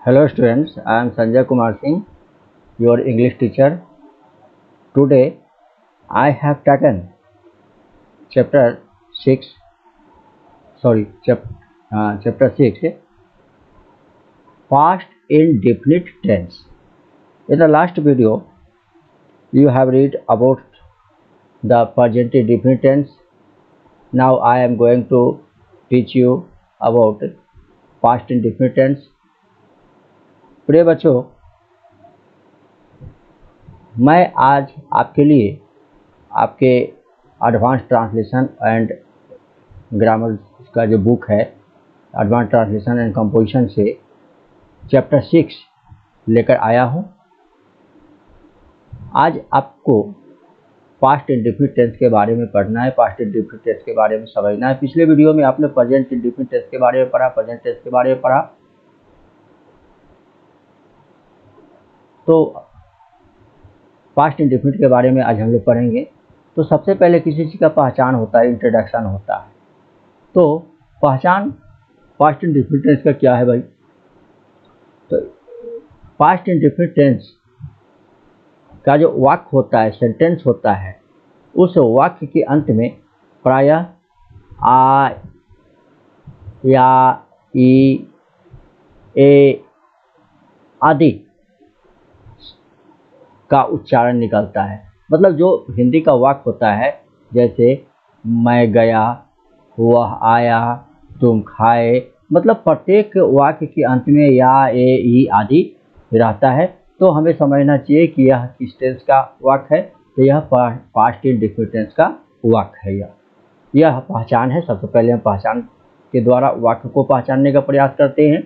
Hello students, I am Sanjay Kumar Singh, your English teacher. Today I have taken chapter 6, chapter 6, past indefinite tense. In the last video, you have read about the present indefinite tense. Now I am going to teach you about past indefinite tense. प्रिय बच्चों, मैं आज आपके लिए आपके advance translation and grammar का जो book है एडवांस ट्रांसलेशन एंड कंपोजिशन से चैप्टर 6 लेकर आया हूं। आज आपको पास्ट इंडेफिनिट टेंस के बारे में पढ़ना है, पास्ट इंडेफिनिट टेंस के बारे में समझना है। पिछले वीडियो में आपने प्रेजेंट इंडेफिनिट टेंस के बारे में पढ़ा, प्रेजेंट टेंस के बारे में पढ़ा। तो पास्ट इंडेफिनिट के बारे में आज हम लोग पढ़ेंगे। तो सबसे पहले किसी चीज़ का पहचान होता है, इंट्रोडक्शन होता है। तो पहचान पास्ट इंडेफिनिट टेंस का क्या है भाई? तो पास्ट इंडेफिनिट टेंस का जो वाक्य होता है, सेंटेंस होता है, उस वाक्य के अंत में प्रायः आ, या, ई, ए आदि का उच्चारण निकलता है। मतलब जो हिंदी का वाक्य होता है, जैसे मैं गया, वह आया, तुम खाए, मतलब प्रत्येक वाक्य के अंत में या, ए, ई आदि रहता है। तो हमें समझना चाहिए कि यह किस टेंस का वाक्य है। तो यह पास्ट इंडेफिनिट टेंस का वाक्य है। यह पहचान है। सबसे पहले हम पहचान के द्वारा वाक्य को पहचानने का प्रयास करते हैं।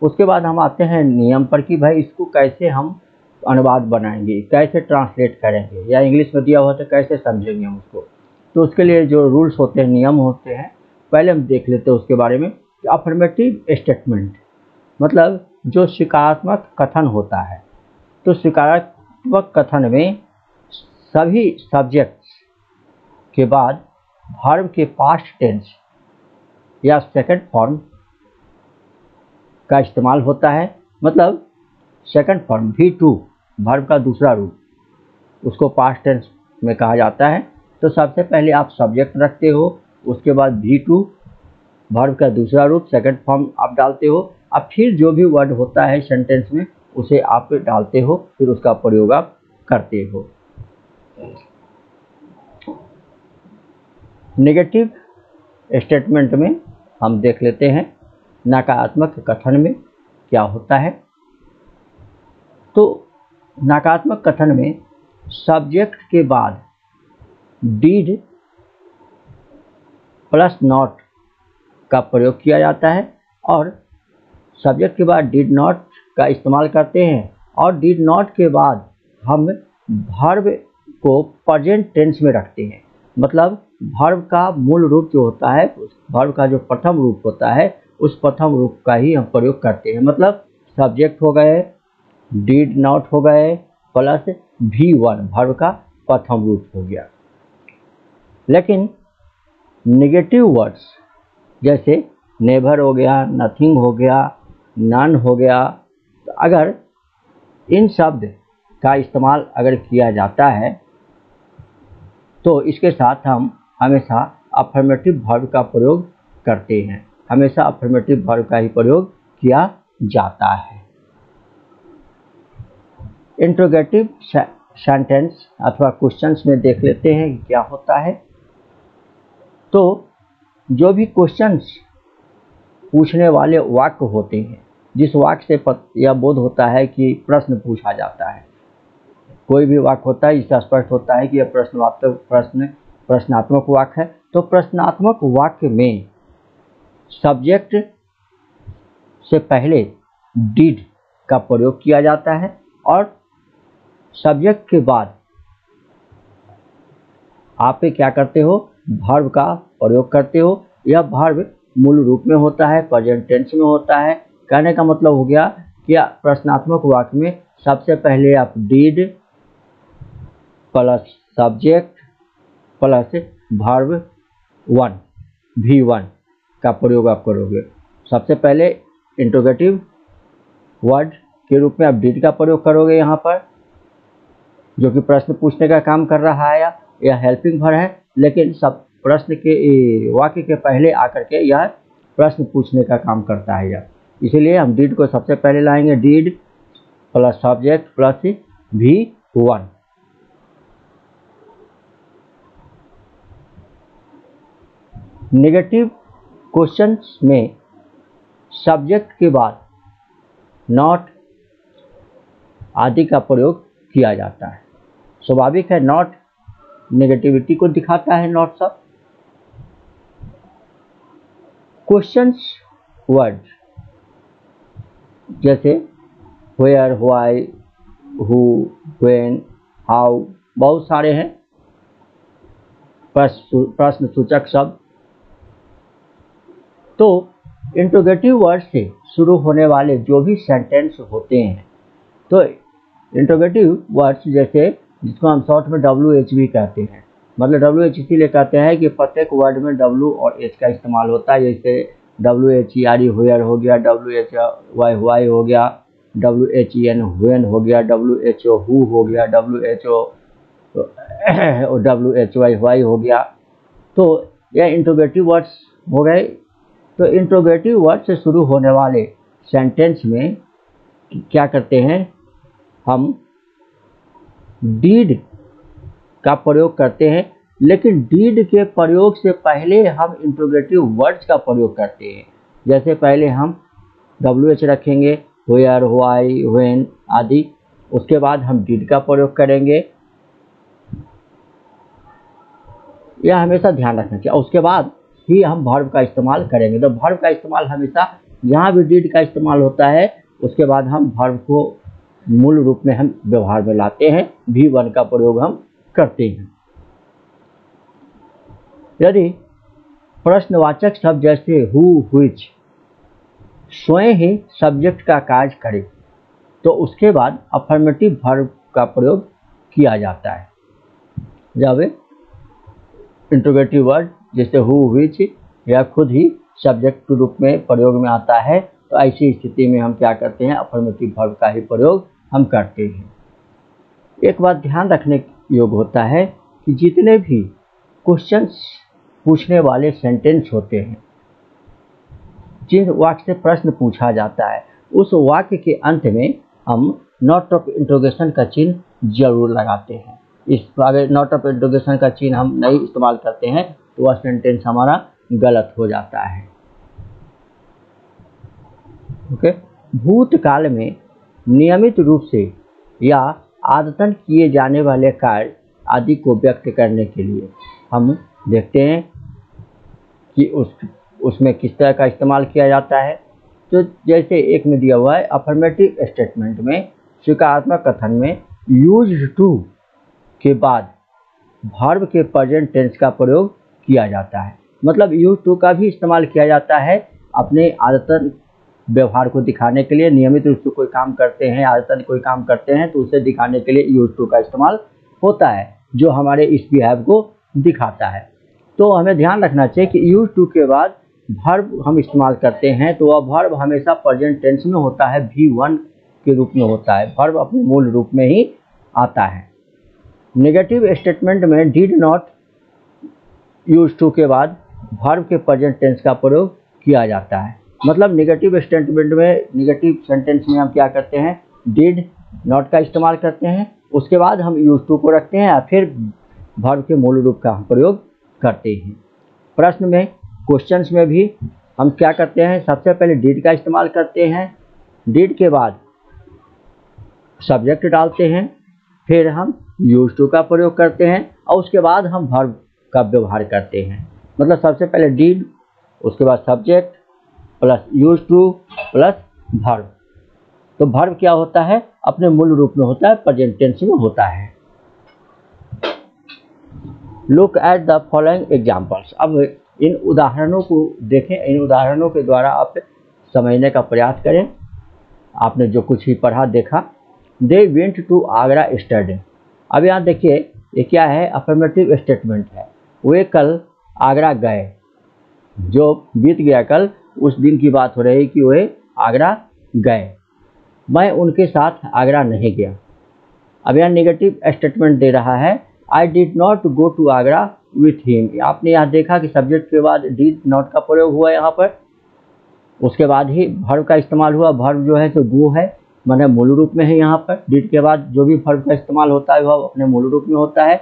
उसके बाद हम आते हैं नियम पर कि भाई इसको कैसे हम अनुवाद बनाएंगे, कैसे ट्रांसलेट करेंगे, या इंग्लिश में दिया हुआ तो कैसे समझेंगे हम उसको। तो उसके लिए जो रूल्स होते हैं, नियम होते हैं, पहले हम देख लेते हैं उसके बारे में। अफर्मेटिव स्टेटमेंट मतलब जो स्वीकारात्मक कथन होता है। तो स्वीकारात्मक कथन में सभी सब्जेक्ट्स के बाद वर्ब के पास्ट टेंस या सेकंड फॉर्म का इस्तेमाल होता है। मतलब सेकंड फॉर्म V2 वर्ब का दूसरा रूप, उसको पास्ट टेंस में कहा जाता है। तो सबसे पहले आप सब्जेक्ट रखते हो, उसके बाद V2 वर्ब का दूसरा रूप सेकंड फॉर्म आप डालते हो। अब फिर जो भी वर्ड होता है सेंटेंस में उसे आप डालते हो, फिर उसका प्रयोग आप करते हो। नेगेटिव स्टेटमेंट में हम देख लेते हैं नकारात्मक कथन में क्या होता है। तो नकारात्मक कथन में सब्जेक्ट के बाद डिड प्लस नॉट का प्रयोग किया जाता है, और सब्जेक्ट के बाद डिड नॉट का इस्तेमाल करते हैं। और डिड नॉट के बाद हम वर्ब को प्रेजेंट टेंस में रखते हैं। मतलब वर्ब का मूल रूप जो होता है, वर्ब का जो प्रथम रूप होता है, उस प्रथम रूप का ही हम प्रयोग करते हैं। मतलब सब्जेक्ट हो गए, डिड नॉट हो गए, प्लस V1 वर्ब का प्रथम रूप हो गया। लेकिन नेगेटिव वर्ड्स जैसे नेवर हो गया, नथिंग हो गया, नन हो गया, तो अगर इन शब्द का इस्तेमाल अगर किया जाता है तो इसके साथ हम हमेशा अफर्मेटिव वर्ब का प्रयोग करते हैं। हमेशा अफर्मेटिव वर्ब का ही प्रयोग किया जाता है। इंट्रोगेटिव सेंटेंस अथवा क्वेश्चंस में देख लेते हैं कि क्या होता है। तो जो भी क्वेश्चंस पूछने वाले वाक्य होते हैं, जिस वाक्य से यह बोध होता है कि प्रश्न पूछा जाता है, कोई भी वाक्य होता है इससे स्पष्ट होता है कि यह प्रश्नात्मक वाक्य है। तो प्रश्नात्मक वाक्य में सब्जेक्ट से पहले डिड का प्रयोग किया जाता है, और सब्जेक्ट के बाद आप क्या करते हो, वर्ब का प्रयोग करते हो। यह वर्ब मूल रूप में होता है, प्रेजेंट टेंस में होता है। कहने का मतलब हो गया कि प्रश्नात्मक वाक्य में सबसे पहले आप did plus subject plus verb 1 V1 का प्रयोग आप करोगे। सबसे पहले इंट्रोगेटिव वर्ड के रूप में आप डिड का प्रयोग करोगे यहाँ पर, जो कि प्रश्न पूछने का काम कर रहा है, यह हेल्पिंग वर्ब है, लेकिन सब प्रश्न के वाक्य के पहले आकर के यह प्रश्न पूछने का काम करता है यह, इसीलिए हम डिड को सबसे पहले लाएंगे। Did plus subject plus V1। Negative questions में सब्जेक्ट के बाद नॉट आदि का प्रयोग किया जाता है। स्वाभाविक है, नॉट नेगेटिविटी को दिखाता है, नॉट सब। क्वेश्चंस वर्ड जैसे where, why, who, when, how, बहुत सारे हैं प्रश्न सूचक शब्द। तो इंट्रोगेटिव वर्ड से शुरू होने वाले जो भी सेंटेंस होते हैं, तो इंट्रोगेटिव वर्ड्स जैसे, जिसको हम शॉर्ट में WH भी कहते हैं, मतलब WH इसीलिए कहते हैं कि प्रत्येक वर्ड में W और H का इस्तेमाल होता है। जैसे WHERE वेयर हो गया, WHY व्हाई हो गया, WHEN व्हेन हो गया, WHO हु हो गया, WHY व्हाई हो गया। तो यह इंट्रोगेटिव वर्ड्स हो गए। तो इंट्रोगेटिव वर्ड से शुरू होने वाले सेंटेंस में क्या करते हैं, हम डीड का प्रयोग करते हैं, लेकिन डीड के प्रयोग से पहले हम इंट्रोगेटिव वर्ड्स का प्रयोग करते हैं। जैसे पहले हम WH रखेंगे, वेयर, व्हाई, व्हेन आदि, उसके बाद हम डीड का प्रयोग करेंगे। यह हमेशा ध्यान रखना चाहिए। उसके बाद ही हम वर्ब का इस्तेमाल करेंगे। तो वर्ब का इस्तेमाल हमेशा, जहाँ भी डीड का इस्तेमाल होता है, उसके बाद हम वर्ब को मूल रूप में हम व्यवहार में लाते हैं, V1 का प्रयोग हम करते हैं। यदि प्रश्नवाचक शब्द जैसे हु, व्हिच स्वयं ही सब्जेक्ट का कार्य करे, तो उसके बाद अफर्मेटिव वर्ब का प्रयोग किया जाता है। जब इंट्रोगेटिव वर्ड जैसे हु, व्हिच या खुद ही सब्जेक्ट के रूप में प्रयोग में आता है, तो ऐसी स्थिति में हम क्या करते हैं, अफर्मेटिव वर्ब का ही प्रयोग हम करते हैं। एक बात ध्यान रखने योग्य होता है कि जितने भी क्वेश्चंस पूछने वाले सेंटेंस होते हैं, जिन वाक्य से प्रश्न पूछा जाता है, उस वाक्य के अंत में हम नॉट ऑफ इंट्रोगेशन का चिन्ह जरूर लगाते हैं। इस अगर नॉट ऑफ इंट्रोगेशन का चिन्ह हम नहीं इस्तेमाल करते हैं तो वह सेंटेंस हमारा गलत हो जाता है। ओके। भूतकाल में नियमित रूप से या आदतन किए जाने वाले कार्य आदि को व्यक्त करने के लिए हम देखते हैं कि उसमें किस तरह का इस्तेमाल किया जाता है। तो जैसे एक में दिया हुआ है, अफर्मेटिव स्टेटमेंट में स्वीकारात्मक कथन में यूज्ड टू के बाद वर्ब के प्रेजेंट टेंस का प्रयोग किया जाता है। मतलब यूज टू का भी इस्तेमाल किया जाता है अपने आदतन व्यवहार को दिखाने के लिए। नियमित रूप से कोई काम करते हैं, आदतन कोई काम करते हैं, तो उसे दिखाने के लिए यूज टू का इस्तेमाल होता है, जो हमारे इस बिहेव को दिखाता है। तो हमें ध्यान रखना चाहिए कि यूज टू के बाद वर्ब हम इस्तेमाल करते हैं, तो वह वर्ब हमेशा प्रेजेंट टेंस में होता है, V1 के रूप में होता है। वर्ब अपने मूल रूप में ही आता है। नेगेटिव स्टेटमेंट में डिड नॉट यूज टू के बाद वर्ब के प्रेजेंट टेंस का प्रयोग किया जाता है। मतलब नेगेटिव स्टेटमेंट में, नेगेटिव सेंटेंस में हम क्या करते हैं, डिड नॉट का इस्तेमाल करते हैं, उसके बाद हम यूज टू को रखते हैं या फिर वर्ब के मूल रूप का हम प्रयोग करते हैं। प्रश्न में, क्वेश्चंस में भी हम क्या करते हैं, सबसे पहले डिड का इस्तेमाल करते हैं, डिड के बाद सब्जेक्ट डालते हैं, फिर हम यूज टू का प्रयोग करते हैं और उसके बाद हम वर्ब का व्यवहार करते हैं। मतलब सबसे पहले डिड, उसके बाद subject plus use two plus verb. तो वर्ब क्या होता है, अपने मूल रूप में होता है, प्रेजेंट टेंस में होता है। Look at the following examples. अब इन उदाहरणों को देखें, इन उदाहरणों के द्वारा आप समझने का प्रयास करें। आपने जो कुछ भी पढ़ा देखा। They went to Agra study. अब यहाँ देखिए, ये क्या है, अफर्मेटिव स्टेटमेंट है। वे कल आगरा गए, जो बीत गया कल, उस दिन की बात हो रही कि वे आगरा गए। मैं उनके साथ आगरा नहीं गया। अब यहाँ नेगेटिव स्टेटमेंट दे रहा है, I did not go to Agra with him. आपने यहाँ देखा कि सब्जेक्ट के बाद डिड नॉट का प्रयोग हुआ यहाँ पर, उसके बाद ही वर्ब का इस्तेमाल हुआ। वर्ब जो है तो गो है, माने मूल रूप में है। यहाँ पर डिड के बाद जो भी वर्ब का इस्तेमाल होता है वह अपने मूल रूप में होता है।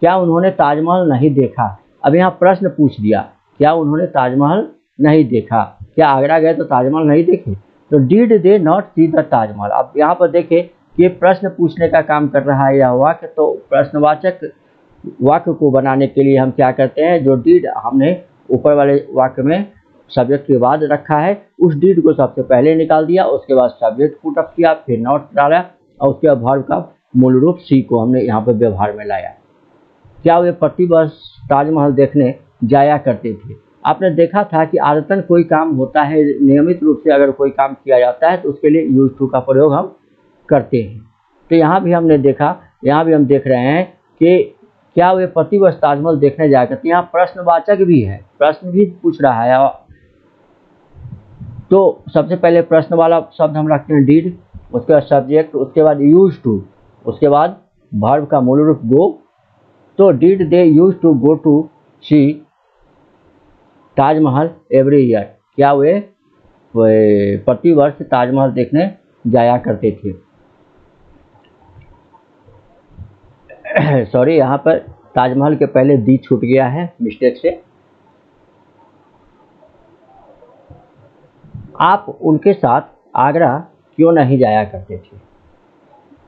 क्या उन्होंने ताजमहल नहीं देखा? अब यहाँ प्रश्न पूछ दिया, क्या उन्होंने ताजमहल नहीं देखा? क्या आगरा गए तो ताजमहल नहीं देखे? तो did they not C the Taj Mahal. अब यहाँ पर देखें कि प्रश्न पूछने का काम कर रहा है यह वाक्य, तो प्रश्नवाचक वाक्य को बनाने के लिए हम क्या करते हैं, जो डिड हमने ऊपर वाले वाक्य में सब्जेक्ट के बाद रखा है, उस डिड को सबसे पहले निकाल दिया, उसके बाद सब्जेक्ट पुट अप किया, फिर नॉट डाला और उसके बाद वर्ब का मूल रूप सी को हमने यहाँ पर व्यवहार में लाया। क्या वे प्रतिवर्ष ताजमहल देखने जाया करते थे? आपने देखा था कि आदतन कोई काम होता है, नियमित रूप से अगर कोई काम किया जाता है तो उसके लिए यूज टू का प्रयोग हम करते हैं। तो यहाँ भी हमने देखा, यहाँ भी हम देख रहे हैं कि क्या वे प्रतिवर्ष ताजमहल देखने जाया करते हैं। यहाँ प्रश्नवाचक भी है, प्रश्न भी पूछ रहा है। तो सबसे पहले प्रश्न वाला शब्द हम रखते हैं डिड, उसके बाद सब्जेक्ट, उसके बाद यूज टू, उसके बाद वर्ब का मूल रूप गो। तो did they use to go to see Taj Mahal every year? क्या वे प्रतिवर्ष ताजमहल देखने जाया करते थे? सॉरी, यहाँ पर ताजमहल के पहले दी छूट गया है मिस्टेक से। आप उनके साथ आगरा क्यों नहीं जाया करते थे?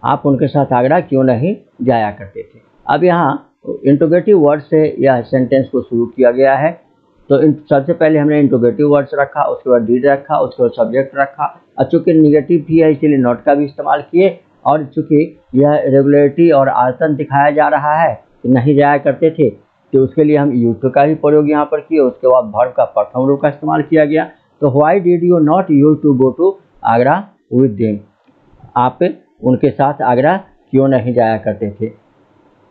आप उनके साथ आगरा क्यों नहीं जाया करते थे? अब यहाँ इंट्रोगेटिव वर्ड से यह सेंटेंस को शुरू किया गया है। तो सबसे पहले हमने इंट्रोगेटिव वर्ड्स रखा, उसके बाद डिड रखा, उसके बाद सब्जेक्ट रखा। और चूँकि निगेटिव भी है इसीलिए नॉट का भी इस्तेमाल किए, और चूँकि यह रेगुलरिटी और आदतन दिखाया जा रहा है कि नहीं जाया करते थे, तो उसके लिए हम यूज टू का भी प्रयोग यहाँ पर किए। उसके बाद वर्ब का प्रथम रूप का इस्तेमाल किया गया। तो why did you not use to go to Agra with them? आप उनके साथ आगरा क्यों नहीं जाया करते थे?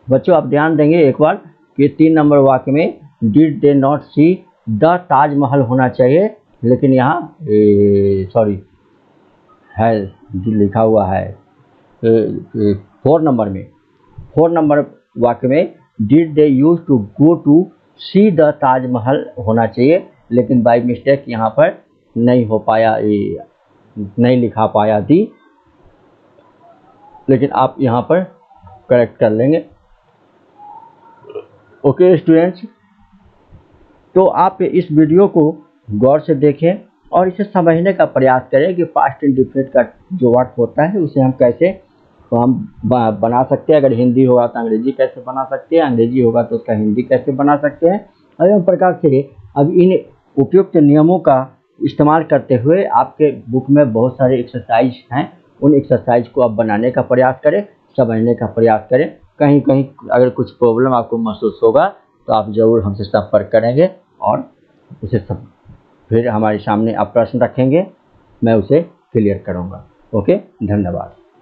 बच्चों आप ध्यान देंगे एक बार कि 3 नंबर वाक्य में did they not C the Taj Mahal होना चाहिए, लेकिन यहाँ सॉरी है लिखा हुआ है 4 नंबर वाक्य में did they use to go to see the Taj Mahal होना चाहिए, लेकिन बाय मिस्टेक यहाँ पर नहीं हो पाया, नहीं लिखा पाया थी, लेकिन आप यहाँ पर करेक्ट कर लेंगे। ओके स्टूडेंट्स, तो आप इस वीडियो को गौर से देखें और इसे समझने का प्रयास करें कि पास्ट इंडेफिनिट का जो वाक्य होता है उसे हम कैसे हम बना सकते हैं। अगर हिंदी होगा तो अंग्रेजी कैसे बना सकते हैं, अंग्रेजी होगा तो उसका हिंदी कैसे बना सकते हैं। एवं प्रकार से अब इन उपयुक्त नियमों का इस्तेमाल करते हुए आपके बुक में बहुत सारे एक्सरसाइज हैं, उन एक्सरसाइज को आप बनाने का प्रयास करें, समझने का प्रयास करें। कहीं कहीं अगर कुछ प्रॉब्लम आपको महसूस होगा तो आप ज़रूर हमसे संपर्क करेंगे और उसे सब फिर हमारे सामने आप प्रश्न रखेंगे, मैं उसे क्लियर करूँगा। ओके, धन्यवाद।